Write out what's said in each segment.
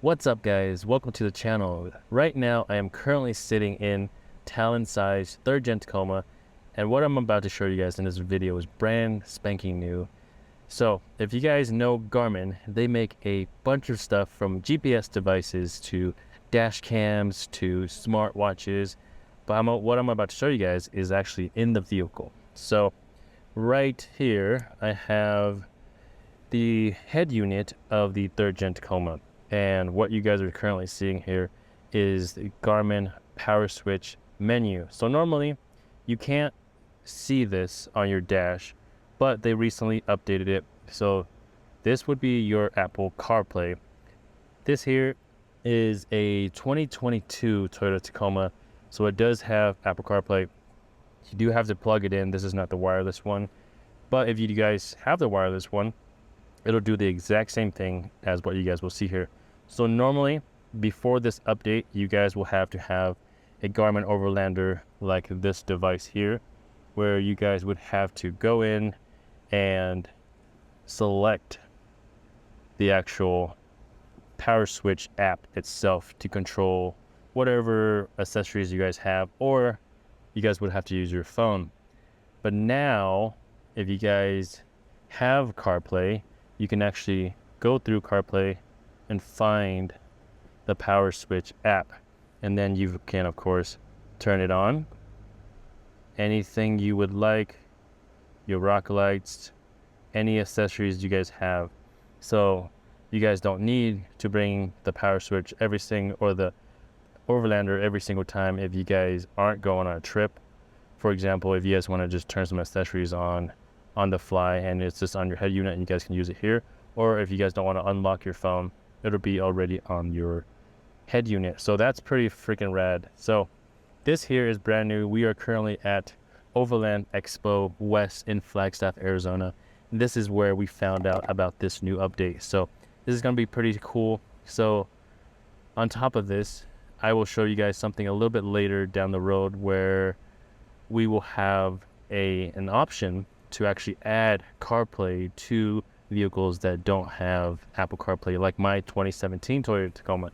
What's up, guys? Welcome to the channel. Right now I am currently sitting in Talon size 3rd gen Tacoma, and what I'm about to show you guys in this video is brand spanking new. So if you guys know Garmin, they make a bunch of stuff from GPS devices to dash cams to smart watches, but what I'm about to show you guys is actually in the vehicle. So right here I have the head unit of the 3rd gen Tacoma. And what you guys are currently seeing here is the Garmin PowerSwitch menu. So normally you can't see this on your dash, but they recently updated it. So this would be your Apple CarPlay. This here is a 2022 Toyota Tacoma. So it does have Apple CarPlay. You do have to plug it in. This is not the wireless one. But if you guys have the wireless one, it'll do the exact same thing as what you guys will see here. So normally, before this update, you guys will have to have a Garmin Overlander like this device here, where you guys would have to go in and select the actual PowerSwitch app itself to control whatever accessories you guys have, or you guys would have to use your phone. But now, if you guys have CarPlay, you can actually go through CarPlay and find the PowerSwitch app, and then you can of course turn it on. Anything you would like, your rock lights, any accessories you guys have. So you guys don't need to bring the PowerSwitch or the Overlander every single time if you guys aren't going on a trip. For example, if you guys want to just turn some accessories on the fly and it's just on your head unit and you guys can use it here, or if you guys don't want to unlock your phone, it'll be already on your head unit. So that's pretty freaking rad. So this here is brand new. We are currently at Overland Expo West in Flagstaff, Arizona. This is where we found out about this new update. So this is going to be pretty cool. So on top of this, I will show you guys something a little bit later down the road where we will have an option to actually add CarPlay to vehicles that don't have Apple CarPlay, like my 2017 Toyota Tacoma.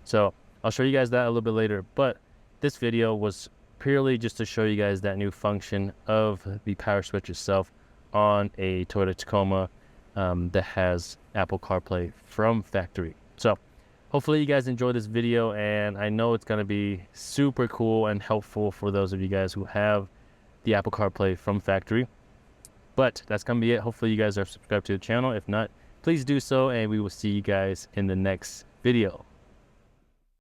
So I'll show you guys that a little bit later, but this video was purely just to show you guys that new function of the PowerSwitch itself on a Toyota Tacoma that has Apple CarPlay from factory. So hopefully you guys enjoy this video, and I know it's going to be super cool and helpful for those of you guys who have the Apple CarPlay from factory. But that's going to be it. Hopefully you guys are subscribed to the channel. If not, please do so, and we will see you guys in the next video.